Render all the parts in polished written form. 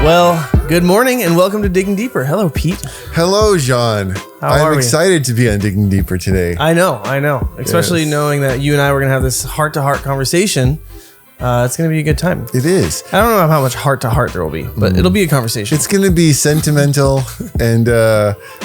Well, good morning and welcome to Digging Deeper. Hello, Pete. Hello, John. I'm excited to be on Digging Deeper today. I know. Especially knowing that you and I were going to have this heart-to-heart conversation. It's going to be a good time. It is. I don't know how much heart-to-heart there will be, but it'll be a conversation. It's going to be sentimental. And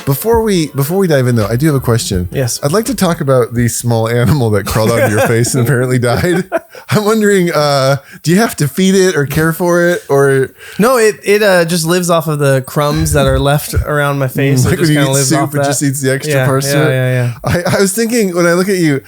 before we dive in, though, I do have a question. Yes. I'd like to talk about the small animal that crawled out of your face and apparently died. I'm wondering, do you have to feed it or care for it? Or no, it just lives off of the crumbs that are left around my face. Like when you eat soup, it just eats the extra parts to it? Yeah. I was thinking, when I look at you,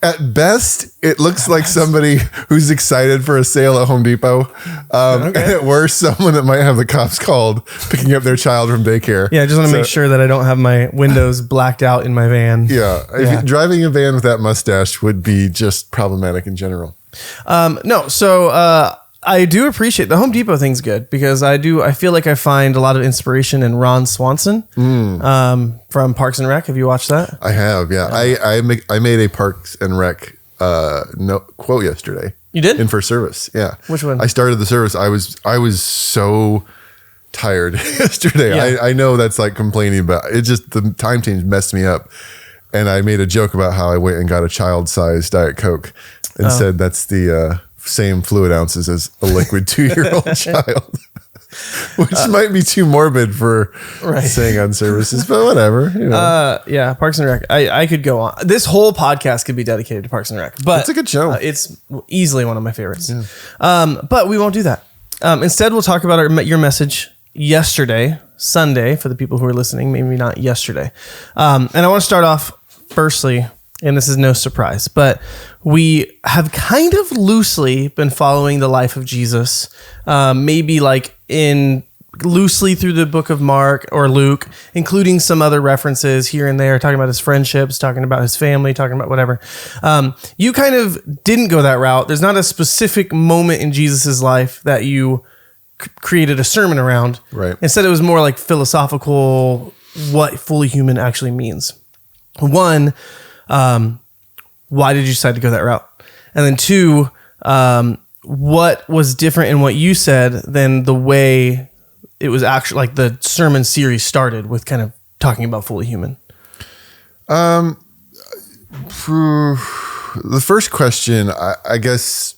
at best, it looks like somebody who's excited for a sale at Home Depot. And at worst, someone that might have the cops called picking up their child from daycare. Yeah, I just want to make sure that I don't have my windows blacked out in my van. Yeah. Driving a van with that mustache would be just problematic in general. I do appreciate the Home Depot thing's good because I feel like I find a lot of inspiration in Ron Swanson from Parks and Rec. Have you watched that? I have, yeah. I made a Parks and Rec quote yesterday. You did? In first service, yeah. Which one? I started the service. I was so tired yesterday. Yeah. I know that's like complaining, but it just, the time change messed me up. And I made a joke about how I went and got a child-sized Diet Coke and said that's the same fluid ounces as a liquid 2-year-old child, which might be too morbid for saying on services, but whatever. You know. Yeah, Parks and Rec. I could go on. This whole podcast could be dedicated to Parks and Rec, but it's a good show. It's easily one of my favorites. Yeah. But we won't do that. Instead, we'll talk about your message yesterday, Sunday, for the people who are listening, maybe not yesterday. And I want to start off firstly, and this is no surprise, but we have kind of loosely been following the life of Jesus, maybe like loosely through the book of Mark or Luke, including some other references here and there, talking about his friendships, talking about his family, talking about whatever. You kind of didn't go that route. There's not a specific moment in Jesus's life that you created a sermon around. Right. Instead, it was more like philosophical, what fully human actually means. One, why did you decide to go that route? And then two, what was different in what you said than the way it was actually, like the sermon series started with kind of talking about fully human? The first question, I guess,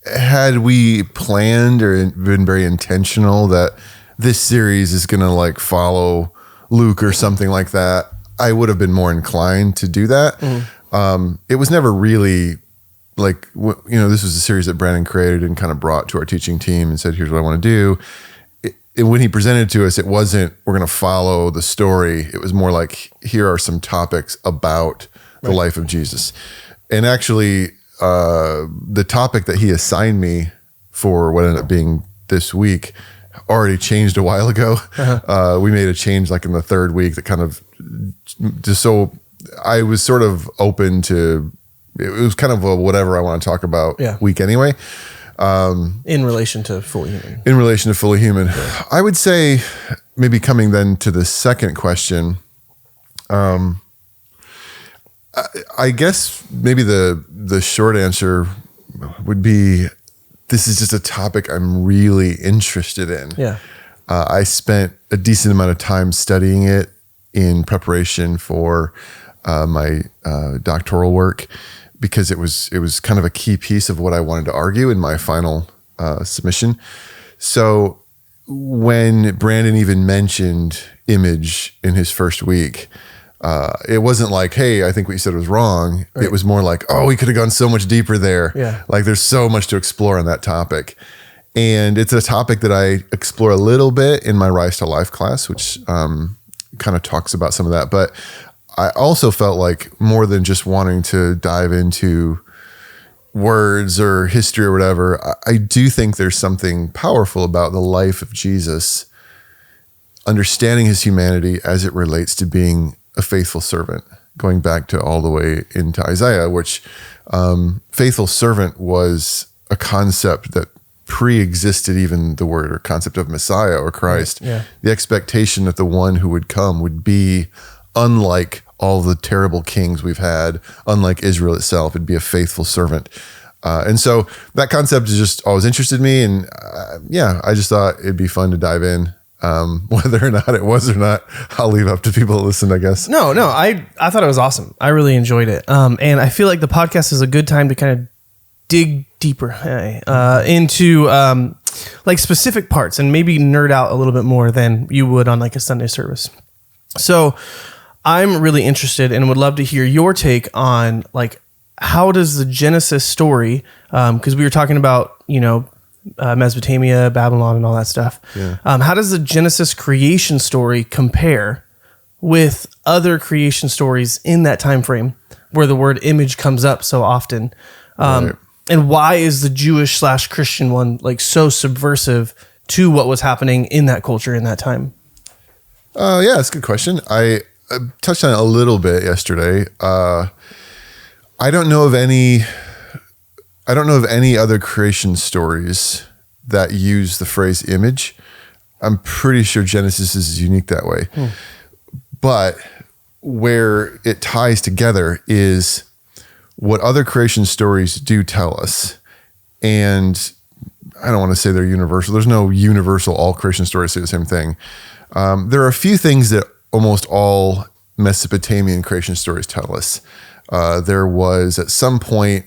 had we planned or been very intentional that this series is going to like follow Luke or something like that, I would have been more inclined to do that. It was never really like, this was a series that Brandon created and kind of brought to our teaching team and said, here's what I want to do. When he presented it to us, it wasn't, we're going to follow the story. It was more like, here are some topics about the life of Jesus. And actually, the topic that he assigned me for what ended up being this week already changed a while ago. We made a change like in the third week that kind of just, so I was sort of open to, it was kind of a whatever I want to talk about week anyway. In relation to fully human. In relation to fully human. Yeah. I would say maybe coming then to the second question, I guess maybe the short answer would be, this is just a topic I'm really interested in. Yeah. I spent a decent amount of time studying it in preparation for my doctoral work because it was kind of a key piece of what I wanted to argue in my final submission. So when Brandon even mentioned image in his first week, it wasn't like, hey, I think what you said was wrong. Right. It was more like, oh, we could have gone so much deeper there. Yeah. Like there's so much to explore on that topic. And it's a topic that I explore a little bit in my Rise to Life class, which kind of talks about some of that. But I also felt like more than just wanting to dive into words or history or whatever, I do think there's something powerful about the life of Jesus, understanding his humanity as it relates to being a faithful servant, going back to all the way into Isaiah, which faithful servant was a concept that pre-existed even the word or concept of Messiah or Christ. Yeah. The expectation that the one who would come would be unlike all the terrible kings we've had, unlike Israel itself. It'd be a faithful servant. And so that concept is just always interested me. And I just thought it'd be fun to dive in. Whether or not it was or not, I'll leave up to people to listen, I guess. No, I thought it was awesome. I really enjoyed it. And I feel like the podcast is a good time to kind of dig deeper into like specific parts and maybe nerd out a little bit more than you would on like a Sunday service. So I'm really interested and would love to hear your take on like, how does the Genesis story, because we were talking about, Mesopotamia, Babylon, and all that stuff. Yeah. How does the Genesis creation story compare with other creation stories in that time frame where the word image comes up so often? Right. And why is the Jewish/Christian one like so subversive to what was happening in that culture in that time? Yeah, that's a good question. I touched on it a little bit yesterday. I don't know of any other creation stories that use the phrase image. I'm pretty sure Genesis is unique that way. But where it ties together is what other creation stories do tell us. And I don't want to say they're universal. There's no universal, all creation stories say the same thing. There are a few things that almost all Mesopotamian creation stories tell us. There was at some point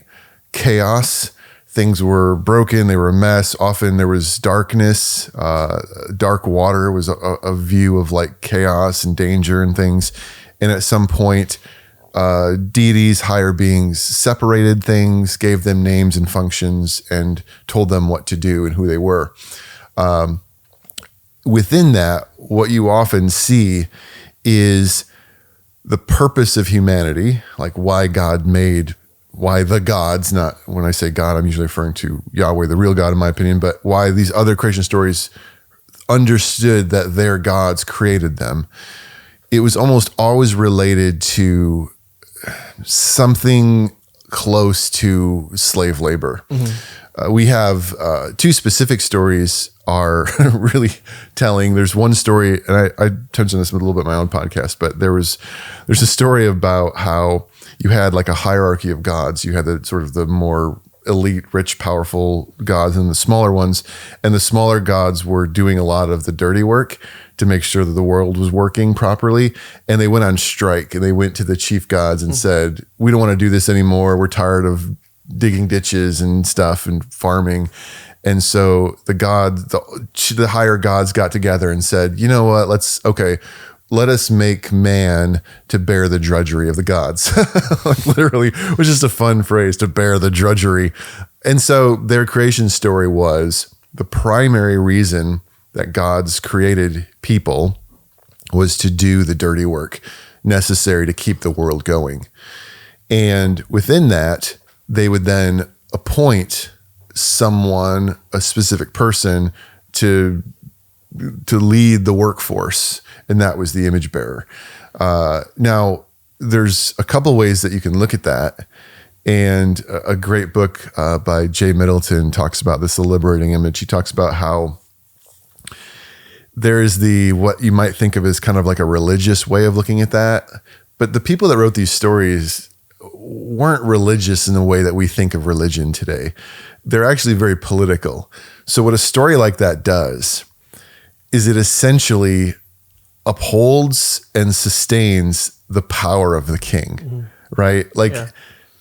chaos. Things were broken. They were a mess. Often there was darkness. Dark water was a view of like chaos and danger and things. And at some point, deities, higher beings, separated things, gave them names and functions, and told them what to do and who they were. Within that, what you often see is the purpose of humanity, like why the gods, not when I say God, I'm usually referring to Yahweh, the real God in my opinion, but why these other creation stories understood that their gods created them. It was almost always related to something close to slave labor. We have two specific stories are really telling. There's one story, and I touched on this a little bit in my own podcast, but there's a story about how you had like a hierarchy of gods. You had the sort of the more elite, rich, powerful gods and the smaller ones. And the smaller gods were doing a lot of the dirty work to make sure that the world was working properly. And they went on strike, and they went to the chief gods and said, we don't want to do this anymore. We're tired of digging ditches and stuff and farming. And so the higher gods got together and said, you know what, let us make man to bear the drudgery of the gods. Like literally, it was just a fun phrase, to bear the drudgery. And so their creation story was the primary reason that gods created people was to do the dirty work necessary to keep the world going. And within that, they would then appoint someone, a specific person, to lead the workforce, and that was the image bearer. Now, there's a couple ways that you can look at that, and a great book by Jay Middleton talks about this, The Liberating Image. He talks about how there is what you might think of as kind of like a religious way of looking at that, but the people that wrote these stories weren't religious in the way that we think of religion today. They're actually very political. So what a story like that does is it essentially upholds and sustains the power of the king, right?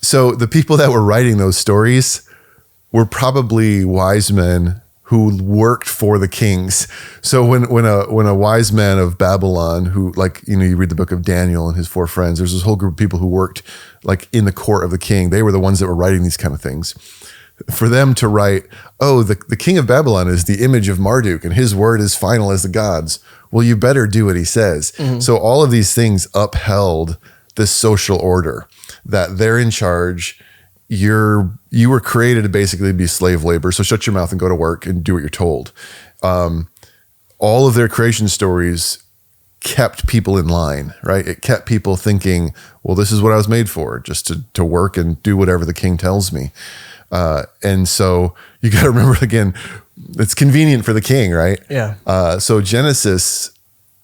So the people that were writing those stories were probably wise men who worked for the kings. So when a wise man of Babylon, who you read the book of Daniel and his 4 friends, there's this whole group of people who worked like in the court of the king. They were the ones that were writing these kind of things. For them to write, the king of Babylon is the image of Marduk and his word is final as the gods. Well, you better do what he says. So all of these things upheld this social order that they're in charge. You were created to basically be slave labor. So shut your mouth and go to work and do what you're told. All of their creation stories kept people in line, right? It kept people thinking, well, this is what I was made for, just to work and do whatever the king tells me. And so you got to remember, again, it's convenient for the king, right? Yeah. So Genesis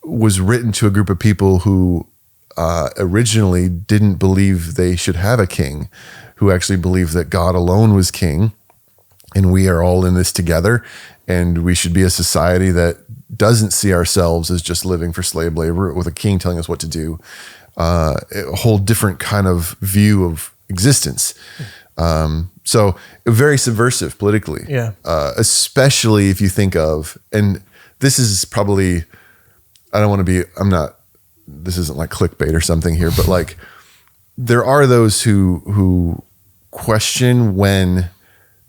was written to a group of people who originally didn't believe they should have a king, who actually believed that God alone was king, and we are all in this together, and we should be a society that doesn't see ourselves as just living for slave labor with a king telling us what to do. A whole different kind of view of existence. So very subversive politically. Yeah. Especially if you think of, and this is probably, this isn't like clickbait or something here, but like there are those who question when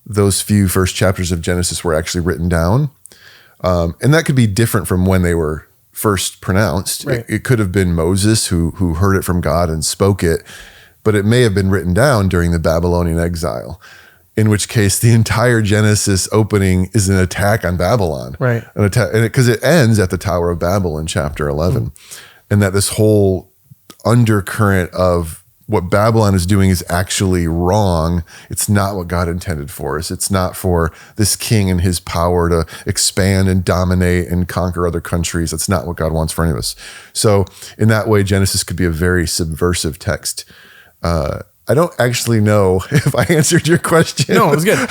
those few first chapters of Genesis were actually written down. And that could be different from when they were first pronounced. Right. It could have been Moses who heard it from God and spoke it, but it may have been written down during the Babylonian exile, in which case the entire Genesis opening is an attack on Babylon. Right. An attack, because it ends at the Tower of Babel in chapter 11. And that this whole undercurrent of what Babylon is doing is actually wrong. It's not what God intended for us. It's not for this king and his power to expand and dominate and conquer other countries. That's not what God wants for any of us. So in that way, Genesis could be a very subversive text. I don't actually know if I answered your question. No, it was good.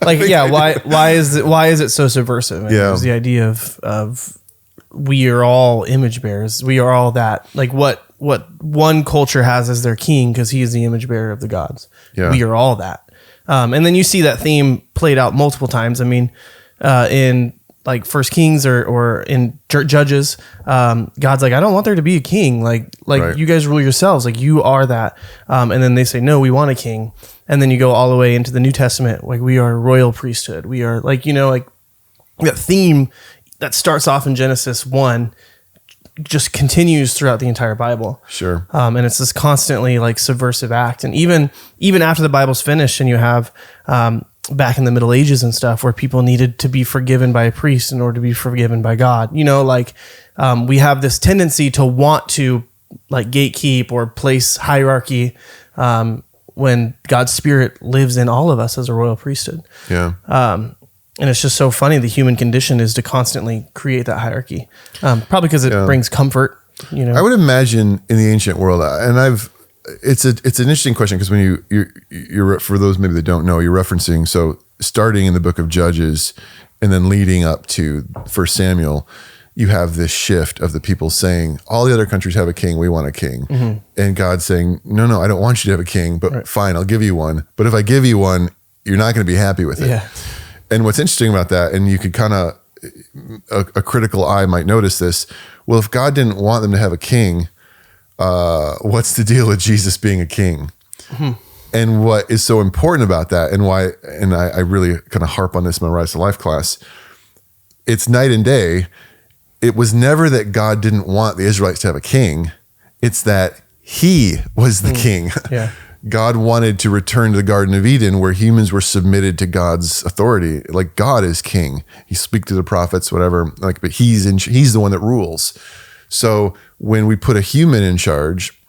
Like, yeah, why is it so subversive? It was the idea of we are all image bearers. We are all that. Like what one culture has as their king, because he is the image bearer of the gods. Yeah. We are all that. And then you see that theme played out multiple times. I mean, in like First Kings or in Judges, God's like, I don't want there to be a king. Like Right. You guys rule yourselves. Like you are that. And then they say, no, we want a king. And then you go all the way into the New Testament. Like we are a royal priesthood. We are like that theme that starts off in Genesis 1 just continues throughout the entire Bible. Sure. And it's this constantly like subversive act. And even after the Bible's finished and you have, back in the Middle Ages and stuff where people needed to be forgiven by a priest in order to be forgiven by God, we have this tendency to want to like gatekeep or place hierarchy, when God's spirit lives in all of us as a royal priesthood. Yeah. And it's just so funny. The human condition is to constantly create that hierarchy, probably because it brings comfort. I would imagine in the ancient world, and it's an interesting question, because when you're for those maybe that don't know, you're referencing, so starting in the book of Judges and then leading up to 1 Samuel, you have this shift of the people saying, all the other countries have a king, we want a king. Mm-hmm. And God saying, no, I don't want you to have a king, but fine, I'll give you one. But if I give you one, you're not going to be happy with it. Yeah. And what's interesting about that, and you could kind of, a critical eye might notice this, well, if God didn't want them to have a king, what's the deal with Jesus being a king? Mm-hmm. And what is so important about that, and why, and I really kind of harp on this in my Rise to Life class, it's night and day. It was never that God didn't want the Israelites to have a king. It's that he was the king. Yeah. God wanted to return to the Garden of Eden, where humans were submitted to God's authority. Like God is king. He speaks to the prophets, whatever. Like, but he's the one that rules. So when we put a human in charge,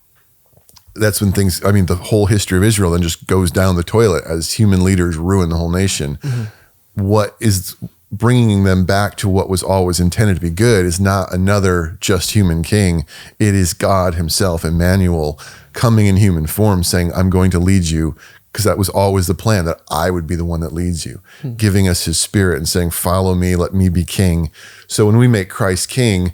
that's when the whole history of Israel then just goes down the toilet as human leaders ruin the whole nation. Mm-hmm. What is bringing them back to what was always intended to be good is not another just human king. It is God himself, Emmanuel, coming in human form, saying, I'm going to lead you, because that was always the plan, that I would be the one that leads you, giving us his spirit and saying, follow me, let me be king. So when we make Christ king,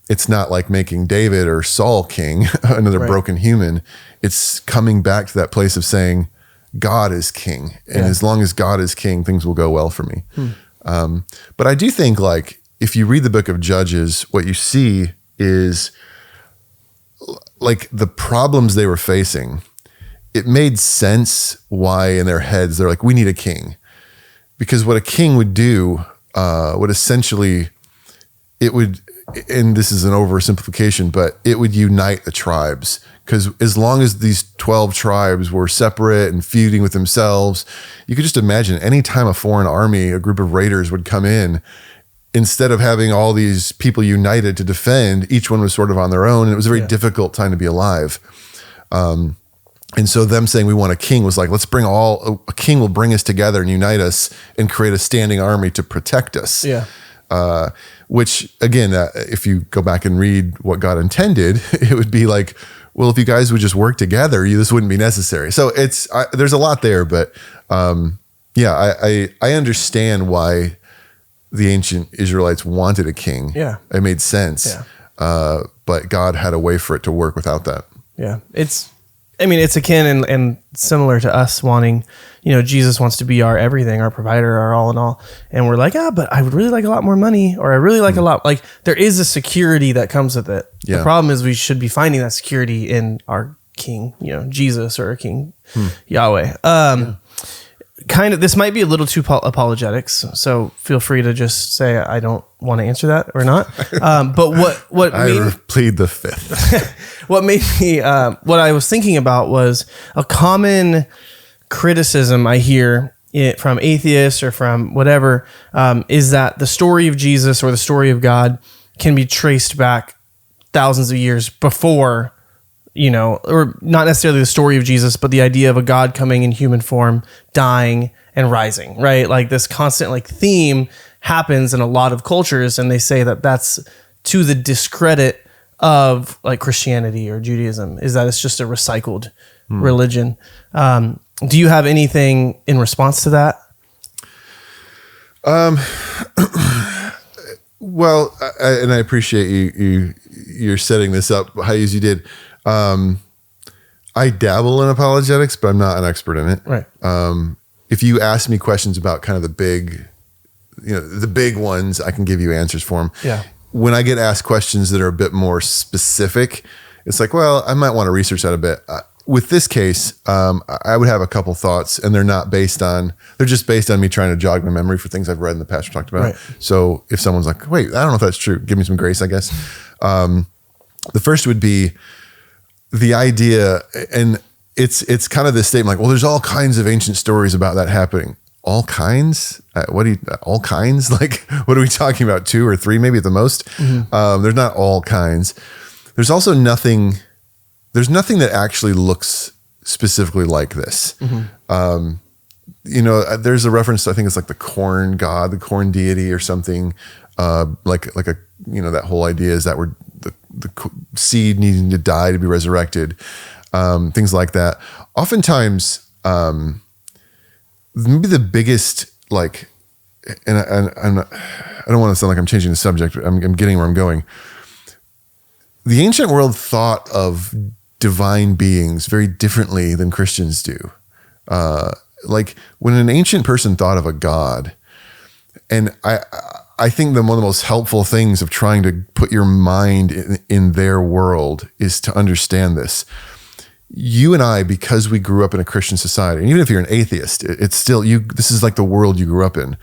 it's not like making David or Saul king, another broken human. It's coming back to that place of saying, God is king. And as long as God is king, things will go well for me. But I do think, like, if you read the book of Judges, what you see is like the problems they were facing. It made sense why in their heads they're like, we need a king. Because what a king would do, would essentially, it would, and this is an oversimplification, but it would unite the tribes. Because as long as these 12 tribes were separate and feuding with themselves, you could just imagine any time a foreign army, a group of raiders would come in, instead of having all these people united to defend, each one was sort of on their own. And it was a very difficult time to be alive. And so them saying we want a king was like, let's bring a king will bring us together and unite us and create a standing army to protect us. Yeah. Which again, if you go back and read what God intended, it would be like, well, if you guys would just work together, this wouldn't be necessary. So there's a lot there, but I understand why the ancient Israelites wanted a king. Yeah. It made sense. Yeah. But God had a way for it to work without that. Yeah. It's akin and similar to us wanting, Jesus wants to be our everything, our provider, our all in all. And we're like, but I would really like a lot more money, or I really like a lot. Like, there is a security that comes with it. Yeah. The problem is we should be finding that security in our king, Jesus, or our king, Yahweh. Kind of, this might be a little too apologetics, so feel free to just say I don't want to answer that or not. But what I plead the fifth. what made me what I was thinking about was a common criticism I hear from atheists or from whatever, is that the story of Jesus or the story of God can be traced back thousands of years before, or not necessarily the story of Jesus, but the idea of a God coming in human form, dying and rising, right? Like, this constant theme happens in a lot of cultures, and they say that that's to the discredit of Christianity or Judaism, is that it's just a recycled religion. Do you have anything in response to that? Well, and I appreciate you're setting this up how as you did. I dabble in apologetics, but I'm not an expert in it. Right. If you ask me questions about kind of the big ones, I can give you answers for them. Yeah. When I get asked questions that are a bit more specific, it's like, well, I might want to research that a bit. With this case, I would have a couple thoughts, and they're just based on me trying to jog my memory for things I've read in the past or talked about. Right. So if someone's like, wait, I don't know if that's true, give me some grace, I guess. The first would be the idea, and it's kind of this statement like, well, there's all kinds of ancient stories about that happening. All kinds? All kinds? Like, what are we talking about? 2 or 3, maybe at the most? Mm-hmm. There's not all kinds. There's also nothing that actually looks specifically like this. Mm-hmm. There's a reference, I think it's like the corn god, the corn deity or something, that whole idea is that we're the seed needing to die to be resurrected, things like that. Oftentimes, maybe the biggest, and I don't want to sound like I'm changing the subject, but I'm getting where I'm going. The ancient world thought of divine beings very differently than Christians do. When an ancient person thought of a god, and I think one of the most helpful things of trying to put your mind in their world is to understand this. You and I, because we grew up in a Christian society, and even if you're an atheist, it's still this is like the world you grew up in.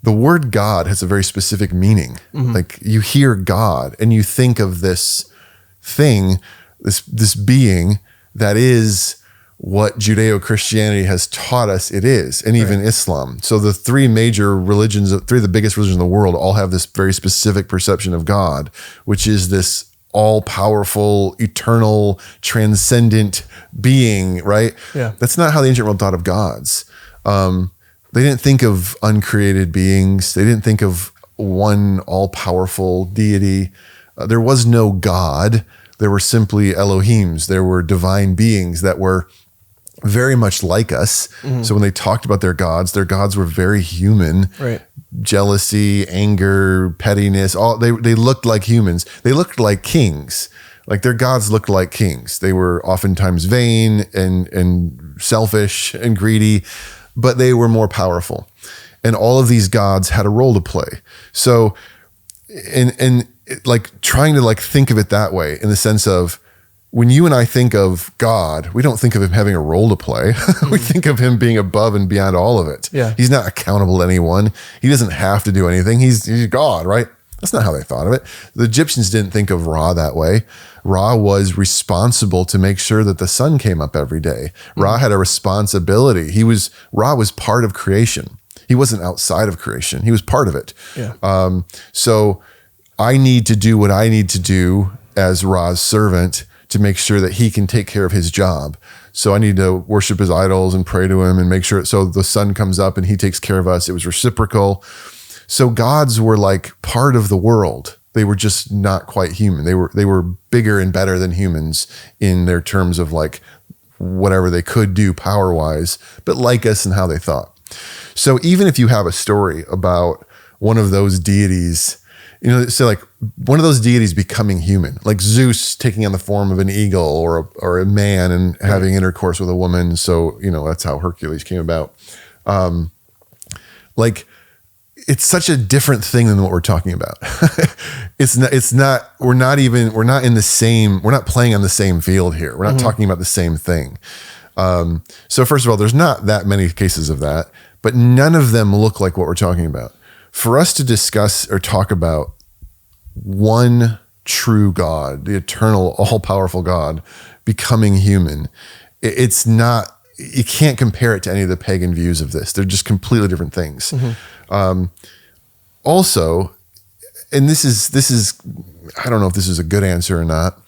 The word God has a very specific meaning. Mm-hmm. Like, you hear God and you think of this thing, this being that is what Judeo-Christianity has taught us it is, and even Islam. So the 3 major religions, 3 of the biggest religions in the world, all have this very specific perception of God, which is this all-powerful, eternal, transcendent being, right? Yeah. That's not how the ancient world thought of gods. They didn't think of uncreated beings. They didn't think of one all-powerful deity. There was no God. There were simply Elohims. There were divine beings that were very much like us. Mm-hmm. So when they talked about their gods were very human. Right. Jealousy, anger, pettiness, they looked like humans. They looked like kings. Like, their gods looked like kings. They were oftentimes vain and selfish and greedy, but they were more powerful. And all of these gods had a role to play. So, and trying to think of it that way, in the sense of, when you and I think of God, we don't think of him having a role to play. Mm-hmm. We think of him being above and beyond all of it. Yeah. He's not accountable to anyone. He doesn't have to do anything. He's God, right? That's not how they thought of it. The Egyptians didn't think of Ra that way. Ra was responsible to make sure that the sun came up every day. Mm-hmm. Ra had a responsibility. Ra was part of creation. He wasn't outside of creation. He was part of it. Yeah. So I need to do what I need to do as Ra's servant to make sure that he can take care of his job. So I need to worship his idols and pray to him and make sure, so the sun comes up and he takes care of us. It was reciprocal. So gods were like part of the world. They were just not quite human. They were bigger and better than humans in their terms of like whatever they could do power wise, but like us in how they thought. So even if you have a story about one of those deities, you know, so like one of those deities becoming human, like Zeus taking on the form of an eagle or a man and having intercourse with a woman. So, you know, that's how Hercules came about. Like it's such a different thing than what we're talking about. We're not playing on the same field here. We're not talking about the same thing. So first of all, there's not that many cases of that, but none of them look like what we're talking about. For us to discuss or talk about one true God, the eternal, all-powerful God becoming human, it's not, you can't compare it to any of the pagan views of this. They're just completely different things. Also, and this is, I don't know if this is a good answer or not.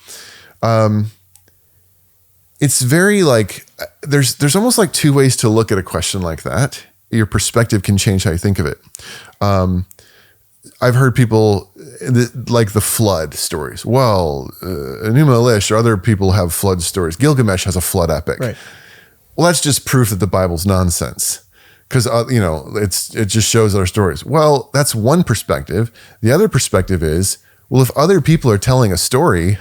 It's very like, there's almost like two ways to look at a question like that. Your perspective can change how you think of it. I've heard people like the flood stories. Well, Enuma Elish or other people have flood stories. Gilgamesh has a flood epic. Right. Well, that's just proof that the Bible's nonsense because, you know, it just shows other stories. Well, that's one perspective. The other perspective is, well, if other people are telling a story,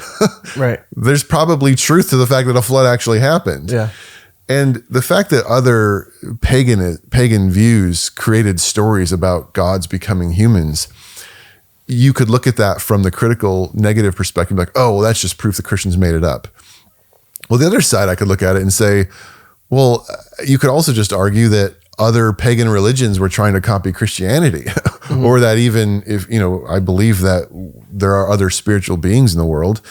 right, there's probably truth to the fact that a flood actually happened. Yeah. And the fact that other pagan views created stories about gods becoming humans, you could look at that from the critical negative perspective, like, oh, well, that's just proof the Christians made it up. Well, the other side, I could look at it and say, well, you could also just argue that other pagan religions were trying to copy Christianity, or that even if, you know, I believe that there are other spiritual beings in the world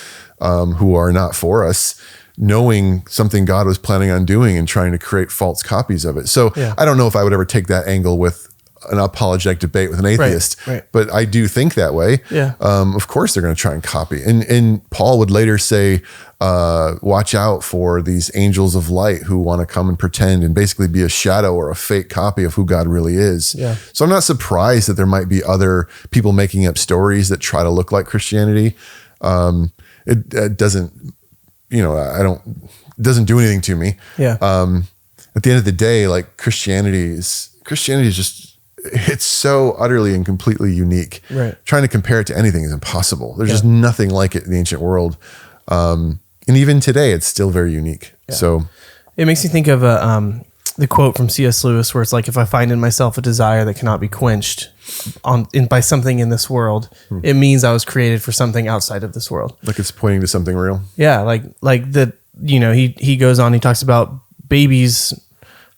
who are not for us, knowing something God was planning on doing and trying to create false copies of it. So I don't know if I would ever take that angle with an apologetic debate with an atheist, but I do think that way. Yeah. Of course they're going to try and copy. And Paul would later say, watch out for these angels of light who want to come and pretend and basically be a shadow or a fake copy of who God really is. Yeah. So I'm not surprised that there might be other people making up stories that try to look like Christianity. It doesn't, you know, it doesn't do anything to me. Yeah. At the end of the day, like Christianity is just, it's so utterly and completely unique. Right. Trying to compare it to anything is impossible. There's just nothing like it in the ancient world. And even today, it's still very unique. Yeah. So it makes me think of the quote from C.S. Lewis, where it's like, if I find in myself a desire that cannot be quenched by something in this world, it means I was created for something outside of this world. Like it's pointing to something real. Yeah. Like that, you know, he goes on, he talks about babies'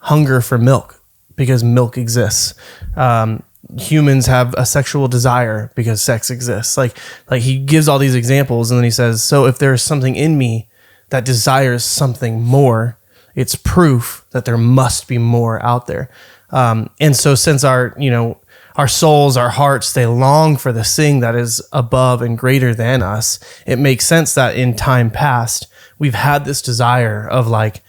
hunger for milk because milk exists. Humans have a sexual desire because sex exists. Like he gives all these examples, and then he says, so if there's something in me that desires something more, it's proof that there must be more out there. And so since our souls, our hearts, they long for this thing that is above and greater than us, it makes sense that in time past, we've had this desire of like,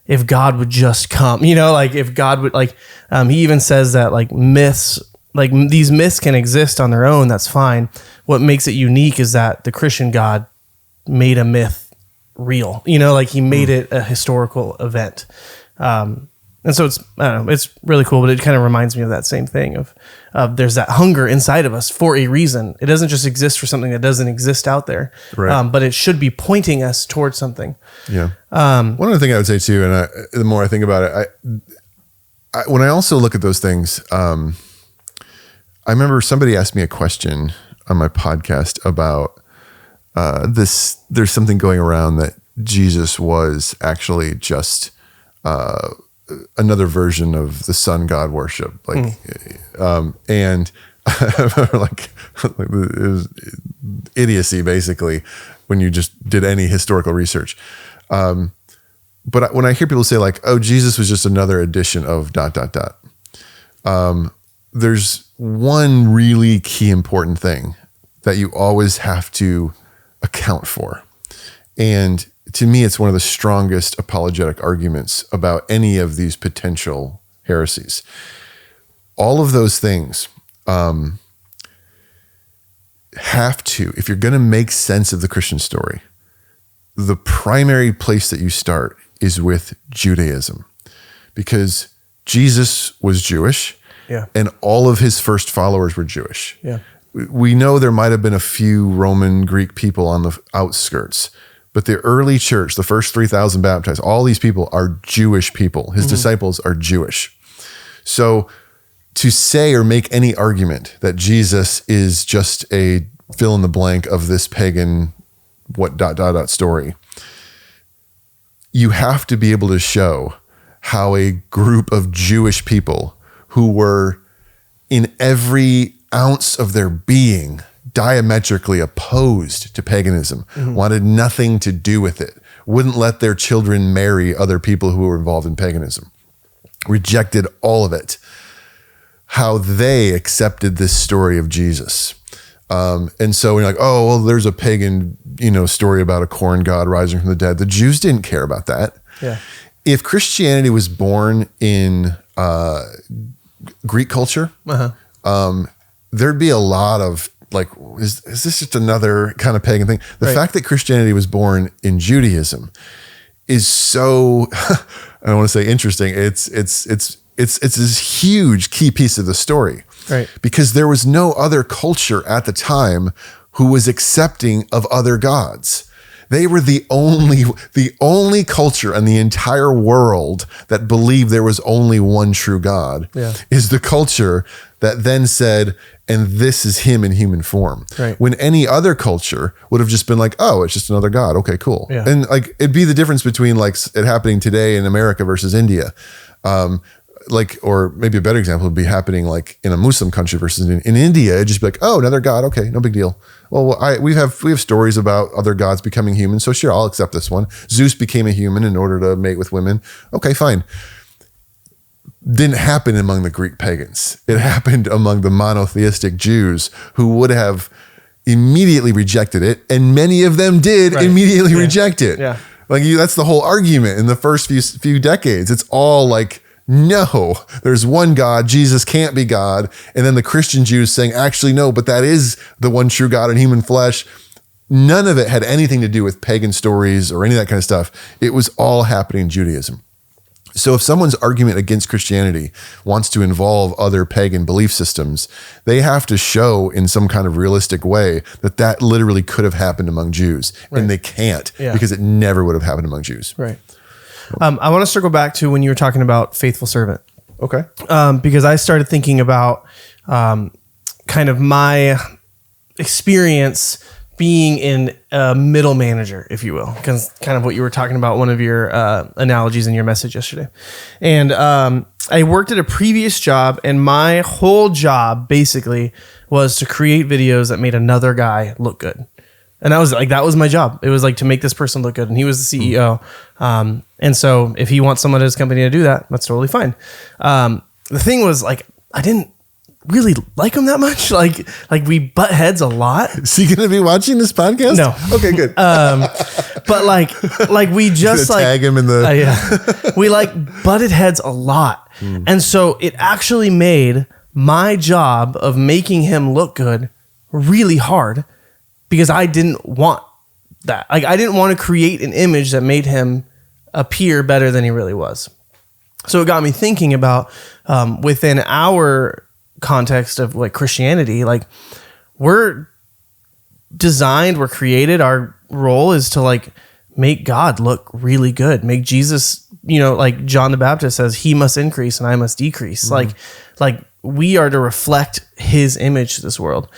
if God would just come, you know, like if God would, like, he even says that like myths, like these myths can exist on their own. That's fine. What makes it unique is that the Christian God made a myth real, you know, like he made it a historical event. And so it's, I don't know, it's really cool, but it kind of reminds me of that same thing of there's that hunger inside of us for a reason. It doesn't just exist for something that doesn't exist out there, right. But it should be pointing us towards something. Yeah. One other thing I would say too, and the more I think about it, when I also look at those things, I remember somebody asked me a question on my podcast about this. There's something going around that Jesus was actually just another version of the sun god worship, like, and like it was idiocy basically when you just did any historical research. But when I hear people say like, "Oh, Jesus was just another edition of ... There's one really key important thing that you always have to account for, and to me, it's one of the strongest apologetic arguments about any of these potential heresies. All of those things, have to, if you're going to make sense of the Christian story, the primary place that you start is with Judaism, because Jesus was Jewish, and all of his first followers were Jewish. We know there might have been a few Roman Greek people on the outskirts, but the early church, the first 3,000 baptized, all these people are Jewish people. His disciples are Jewish. So to say or make any argument that Jesus is just a fill in the blank of this pagan story, you have to be able to show how a group of Jewish people who were in every ounce of their being diametrically opposed to paganism, wanted nothing to do with it, wouldn't let their children marry other people who were involved in paganism, rejected all of it, how they accepted this story of Jesus. And so when you're like, oh, well, there's a pagan, story about a corn god rising from the dead. The Jews didn't care about that. If Christianity was born in Greek culture, there'd be a lot of like, is this just another kind of pagan thing? The fact that Christianity was born in Judaism is so, I don't want to say interesting. It's this huge key piece of the story, because there was no other culture at the time who was accepting of other gods. They were the only culture in the entire world that believed there was only one true God. Is the culture that then said, and this is him in human form. When any other culture would have just been like, oh, it's just another God. Okay, cool. And like, it'd be the difference between like it happening today in America versus India. Or maybe a better example would be happening like in a Muslim country versus in India. It'd just be like, oh, another God. Okay, no big deal. Well, we have stories about other gods becoming human. So sure, I'll accept this one. Zeus became a human in order to mate with women. Okay, fine. Didn't happen among the Greek pagans. It happened among the monotheistic Jews who would have immediately rejected it. And many of them did immediately reject it. Like that's the whole argument in the first few decades. It's all like, no, there's one God. Jesus can't be God. And then the Christian Jews saying, actually, no, but that is the one true God in human flesh. None of it had anything to do with pagan stories or any of that kind of stuff. It was all happening in Judaism. So if someone's argument against Christianity wants to involve other pagan belief systems, they have to show in some kind of realistic way that that literally could have happened among Jews. And they can't because it never would have happened among Jews. I want to circle back to when you were talking about faithful servant. Okay. Because I started thinking about kind of my experience being in a middle manager, if you will, because kind of what you were talking about, one of your analogies in your message yesterday. And I worked at a previous job, and my whole job basically was to create videos that made another guy look good. And that was my job. It was like to make this person look good. And he was the CEO. And so if he wants someone at his company to do that, that's totally fine. The thing was like, I didn't really like him that much. Like we butt heads a lot. Is he going to be watching this podcast? No. Okay, good. But like we just like tag him in the, we like butted heads a lot. And so it actually made my job of making him look good really hard, because I didn't want that. Like I didn't want to create an image that made him appear better than he really was. So it got me thinking about within our context of like Christianity, like we're created. Our role is to like make God look really good, make Jesus, like John the Baptist says, he must increase and I must decrease. Like we are to reflect his image to this world.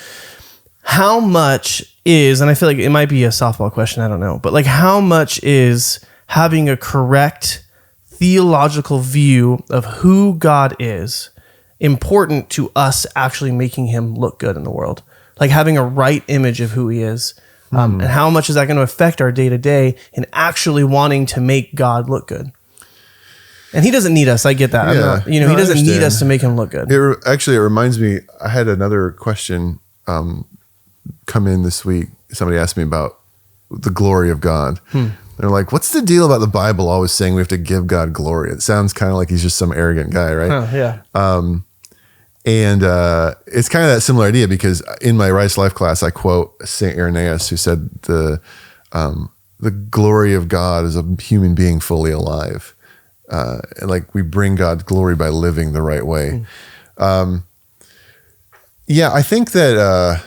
How much is, and I feel like it might be a softball question, I don't know, but like how much is having a correct theological view of who God is important to us actually making him look good in the world? Like having a right image of who he is. And how much is that going to affect our day to day in actually wanting to make God look good? And he doesn't need us. I get that. He doesn't need us to make him look good. It reminds me, I had another question come in this week. Somebody asked me about the glory of God. They're like, what's the deal about the Bible always saying we have to give God glory? It sounds kind of like he's just some arrogant guy, right? And it's kind of that similar idea, because in my Rice Life class, I quote St. Irenaeus, who said the glory of God is a human being fully alive. Like we bring God glory by living the right way. Yeah, I think that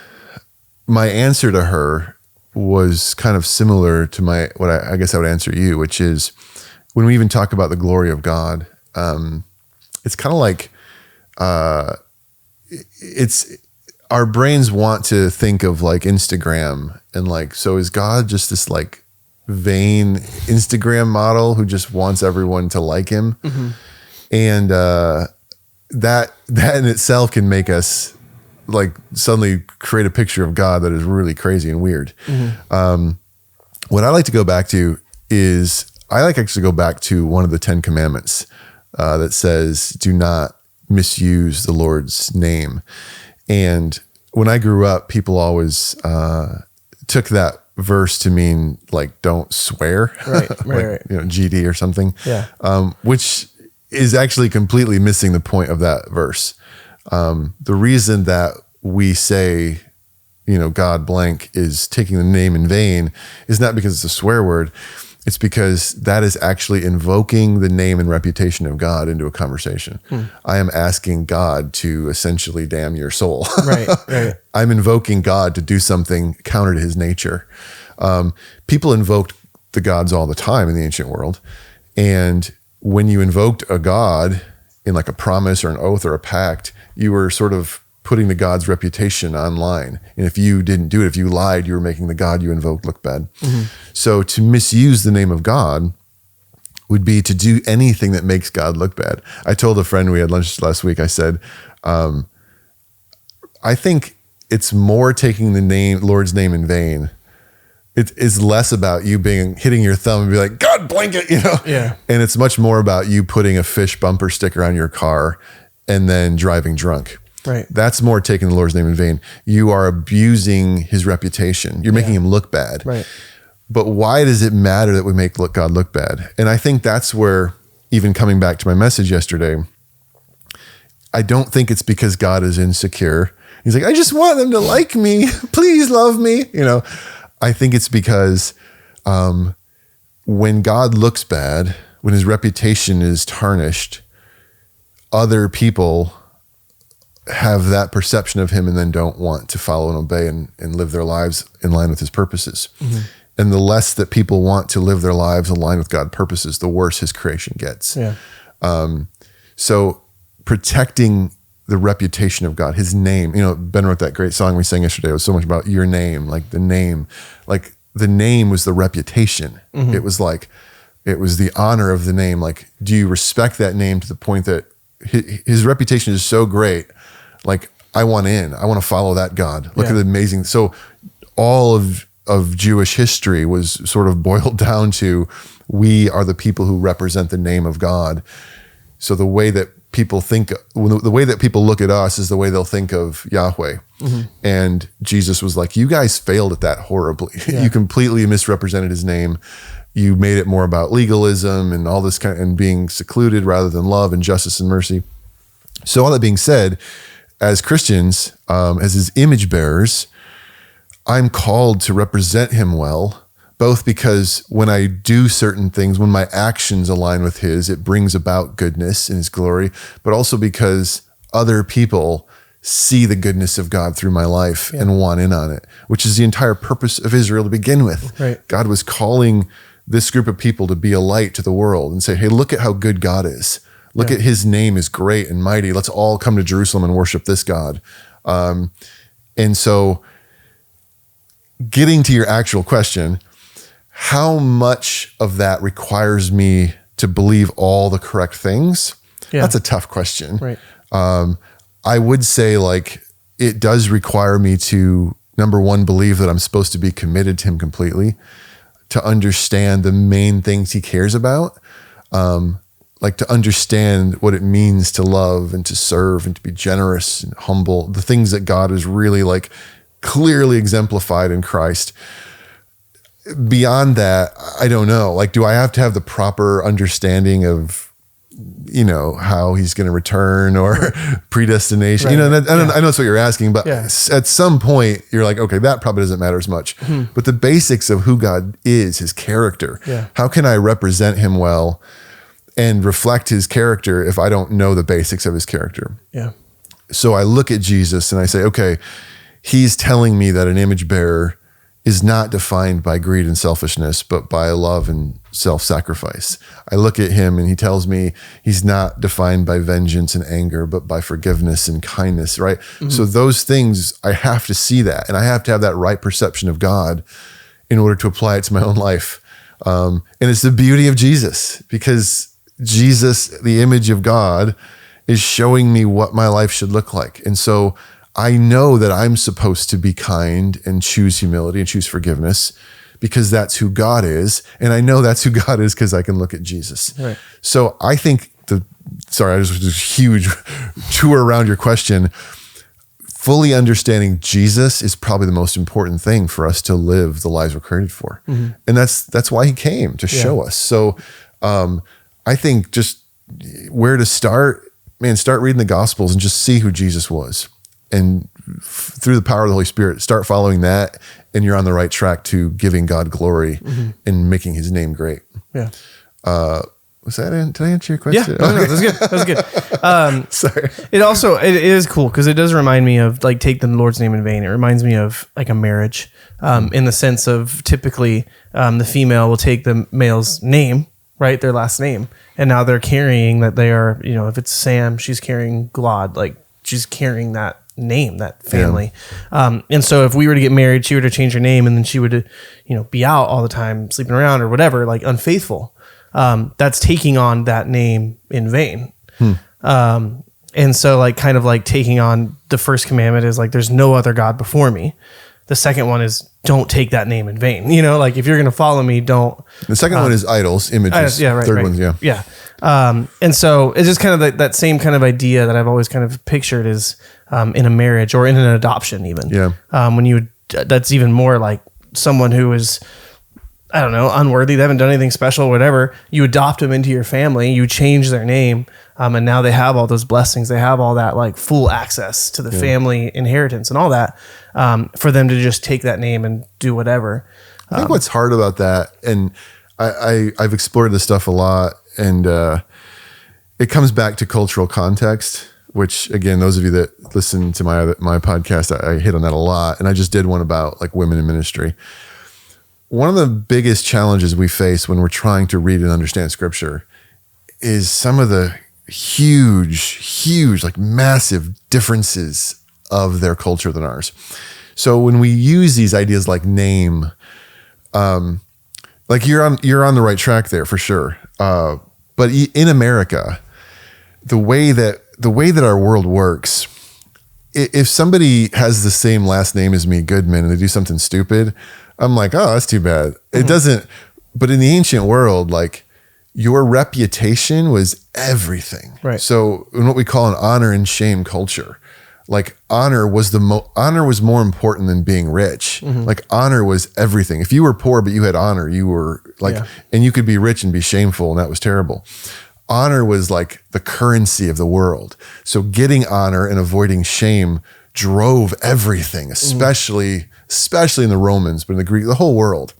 my answer to her was kind of similar to what I guess I would answer you, which is when we even talk about the glory of God, it's kind of like it's our brains want to think of like Instagram and like, so is God just this like vain Instagram model who just wants everyone to like him? Mm-hmm. And that in itself can make us like suddenly create a picture of God that is really crazy and weird. Mm-hmm. What I like to go back to is I like actually go back to one of the 10 commandments that says, do not misuse the Lord's name. And when I grew up, people always took that verse to mean like, don't swear, right, like, you know, GD or something, yeah. Which is actually completely missing the point of that verse. The reason that we say, you know, God blank is taking the name in vain is not because it's a swear word. It's because that is actually invoking the name and reputation of God into a conversation. I am asking God to essentially damn your soul. Right. I'm invoking God to do something counter to his nature. People invoked the gods all the time in the ancient world. And when you invoked a god in like a promise or an oath or a pact, you were sort of putting the god's reputation online. And if you didn't do it, if you lied, you were making the God you invoked look bad. Mm-hmm. So to misuse the name of God would be to do anything that makes God look bad. I told a friend, we had lunch last week, I said, I think it's more taking the Lord's name in vain. It is less about you hitting your thumb and be like, God blanket, you know? Yeah. And it's much more about you putting a fish bumper sticker on your car and then driving drunk. Right. That's more taking the Lord's name in vain. You are abusing his reputation. You're making him look bad. Right. But why does it matter that we make God look bad? And I think that's where, even coming back to my message yesterday, I don't think it's because God is insecure. He's like, I just want them to like me. Please love me. You know, I think it's because when God looks bad, when his reputation is tarnished, other people have that perception of him and then don't want to follow and obey and live their lives in line with his purposes. Mm-hmm. And the less that people want to live their lives aligned with God's purposes, the worse his creation gets. Yeah. So protecting the reputation of God, his name, you know, Ben wrote that great song we sang yesterday. It was so much about your name, like the name was the reputation. Mm-hmm. It was the honor of the name. Like, do you respect that name to the point that his reputation is so great? Like, I want to follow that God. Look at the amazing. So all of Jewish history was sort of boiled down to, we are the people who represent the name of God. So the way that people look at us is the way they'll think of Yahweh. Mm-hmm. And Jesus was like, you guys failed at that horribly. Yeah. You completely misrepresented his name. You made it more about legalism and all this and being secluded rather than love and justice and mercy. So all that being said, as Christians, as his image bearers, I'm called to represent him well, both because when I do certain things, when my actions align with his, it brings about goodness and his glory, but also because other people see the goodness of God through my life and want in on it, which is the entire purpose of Israel to begin with. Right. God was calling this group of people to be a light to the world and say, hey, look at how good God is. Look at his name is great and mighty. Let's all come to Jerusalem and worship this God. And so getting to your actual question, how much of that requires me to believe all the correct things? Yeah. That's a tough question. Right. I would say like, it does require me to, number one, believe that I'm supposed to be committed to him completely, to understand the main things he cares about. Like to understand what it means to love and to serve and to be generous and humble, the things that God has really like clearly exemplified in Christ. Beyond that, I don't know. Like, do I have to have the proper understanding of how he's going to return or predestination. Right. I know that's what you're asking, but at some point you're like, okay, that probably doesn't matter as much. But the basics of who God is, his character, how can I represent him well and reflect his character if I don't know the basics of his character? Yeah. So I look at Jesus and I say, okay, he's telling me that an image bearer is not defined by greed and selfishness, but by love and self-sacrifice. I look at him and he tells me he's not defined by vengeance and anger, but by forgiveness and kindness, right? So those things, I have to see that, and I have to have that right perception of God in order to apply it to my own life. And it's the beauty of Jesus, because Jesus, the image of God, is showing me what my life should look like. And so I know that I'm supposed to be kind and choose humility and choose forgiveness, because that's who God is. And I know that's who God is because I can look at Jesus. Right. So I think I just did a huge tour around your question. Fully understanding Jesus is probably the most important thing for us to live the lives we're created for. And that's why he came, to show us. So I think just where to start, start reading the Gospels and just see who Jesus was. And through the power of the Holy Spirit, start following that, and you're on the right track to giving God glory and making his name great. Yeah. Was that in? Did I answer your question? Yeah, no, that was good. Sorry. It is cool because it does remind me of, like, take the Lord's name in vain. It reminds me of like a marriage, in the sense of typically the female will take the male's name, right, their last name, and now they're carrying that they are, if it's Sam, she's carrying Glad, like she's carrying that name, that family. And so if we were to get married, she were to change her name, and then she would, be out all the time, sleeping around or whatever, like unfaithful. That's taking on that name in vain. And so, like, kind of like taking on the first commandment is like, there's no other God before me. The second one is, don't take that name in vain. Like, if you're going to follow me, don't. The second one is idols, images. Third one's, yeah. And so it's just kind of that same kind of idea that I've always kind of pictured is in a marriage or in an adoption even. Yeah. That's even more like someone who is, I don't know, unworthy. They haven't done anything special, whatever. You adopt them into your family, you change their name, and now they have all those blessings. They have all that, like, full access to the family inheritance and all that, for them to just take that name and do whatever. I think what's hard about that, and I've explored this stuff a lot, and it comes back to cultural context, which, again, those of you that listen to my podcast, I hit on that a lot. And I just did one about, like, women in ministry. One of the biggest challenges we face when we're trying to read and understand scripture is some of the huge, like, massive differences of their culture than ours. So when we use these ideas like name, like, you're on the right track there for sure. But in America, the way that our world works, if somebody has the same last name as me, Goodman, and they do something stupid, I'm like, oh, that's too bad. It doesn't, but in the ancient world, like, your reputation was everything. Right. So in what we call an honor and shame culture, like, honor was more important than being rich. Like, honor was everything. If you were poor but you had honor, you were like, and you could be rich and be shameful, and that was terrible. Honor was like the currency of the world. So getting honor and avoiding shame drove everything, especially in the Romans, but in the Greek, the whole world.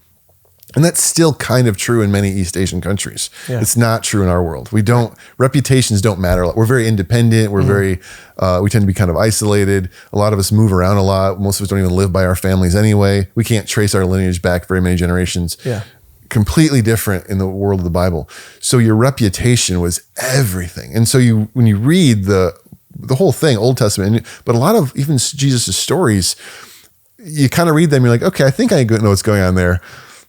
And that's still kind of true in many East Asian countries. Yeah. It's not true in our world. Reputations don't matter. We're very independent. We're very, we tend to be kind of isolated. A lot of us move around a lot. Most of us don't even live by our families anyway. We can't trace our lineage back very many generations. Yeah. Completely different in the world of the Bible. So your reputation was everything. And so when you read the whole thing, Old Testament, but a lot of even Jesus' stories, you kind of read them, you're like, okay, I think I know what's going on there.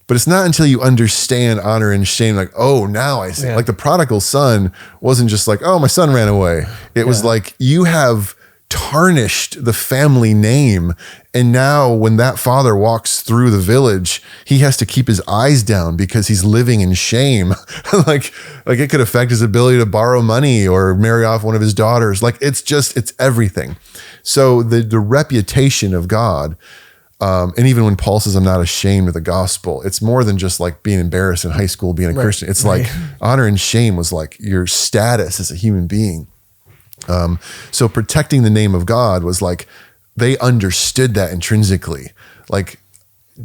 But it's not until you understand honor and shame, like, oh, now I see. Yeah. Like, the prodigal son wasn't just like, oh, my son ran away. It was like, you have tarnished the family name. And now when that father walks through the village, he has to keep his eyes down because he's living in shame. like it could affect his ability to borrow money or marry off one of his daughters. Like, it's everything. So the reputation of God, And even when Paul says, I'm not ashamed of the gospel, it's more than just like being embarrassed in high school, being a Christian. It's like honor and shame was like your status as a human being. So protecting the name of God was like, they understood that intrinsically. Like,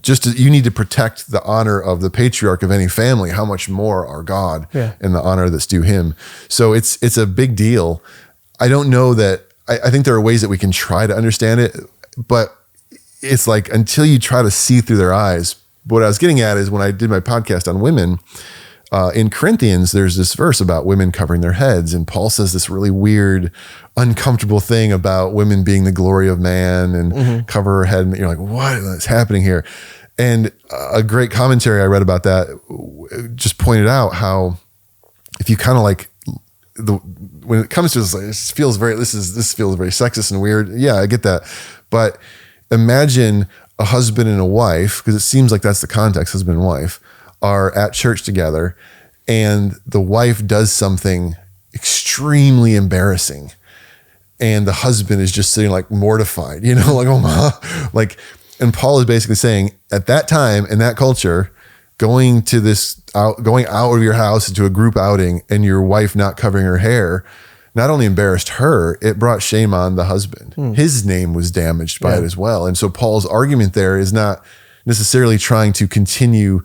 just as you need to protect the honor of the patriarch of any family, how much more our God and the honor that's due him. So it's a big deal. I don't know that, I think there are ways that we can try to understand it, but it's like, until you try to see through their eyes. What I was getting at is when I did my podcast on women, in Corinthians, there's this verse about women covering their heads. And Paul says this really weird, uncomfortable thing about women being the glory of man and cover her head. And you're like, what is happening here? And a great commentary I read about that just pointed out how if you kind of like, when it comes to this, this feels very sexist and weird. Yeah, I get that. But imagine a husband and a wife, because it seems like that's the context, husband and wife, are at church together, and the wife does something extremely embarrassing, and the husband is just sitting like mortified, like, oh my, like, and Paul is basically saying at that time in that culture, going out of your house into a group outing and your wife not covering her hair, not only embarrassed her, it brought shame on the husband. His name was damaged by it as well. And so Paul's argument there is not necessarily trying to continue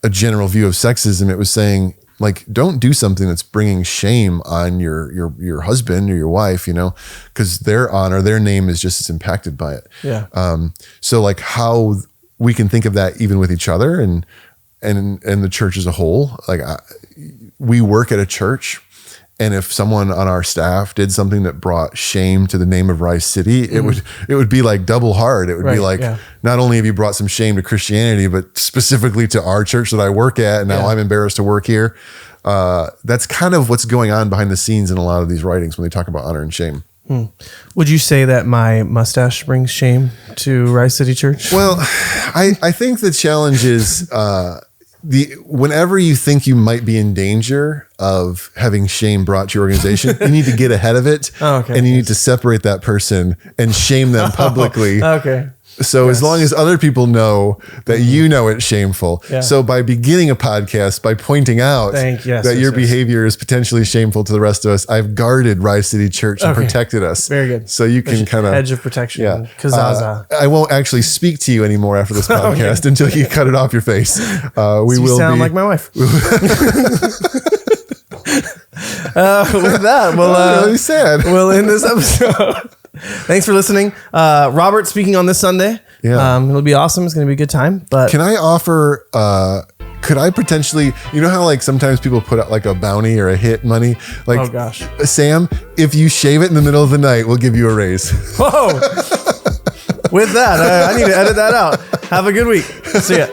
a general view of sexism. It was saying, like, don't do something that's bringing shame on your husband or your wife, because their honor, their name is just as impacted by it. Yeah. So like how we can think of that even with each other and the church as a whole. Like we work at a church, and if someone on our staff did something that brought shame to the name of Rice City, it would be like double hard. It would be like, not only have you brought some shame to Christianity, but specifically to our church that I work at, and now I'm embarrassed to work here. That's kind of what's going on behind the scenes in a lot of these writings when they talk about honor and shame. Would you say that my mustache brings shame to Rice City Church? Well, I think the challenge is whenever you think you might be in danger of having shame brought to your organization, you need to get ahead of it. And you need to separate that person and shame them publicly. So as long as other people know that you know it's shameful. So by beginning a podcast, by pointing out that your behavior is potentially shameful to the rest of us, I've guarded Rice City Church and protected us. Very good. So you can kind of... Edge of protection. Kazaza. I won't actually speak to you anymore after this podcast until you cut it off your face. You sound like my wife. With that, really sad. We'll end this episode. Thanks for listening. Robert speaking on this Sunday. It'll be awesome. It's going to be a good time. But can I offer, could I potentially, how like sometimes people put out like a bounty or a hit money? Like, oh gosh, Sam, if you shave it in the middle of the night, we'll give you a raise. Whoa. With that, I need to edit that out. Have a good week. See ya.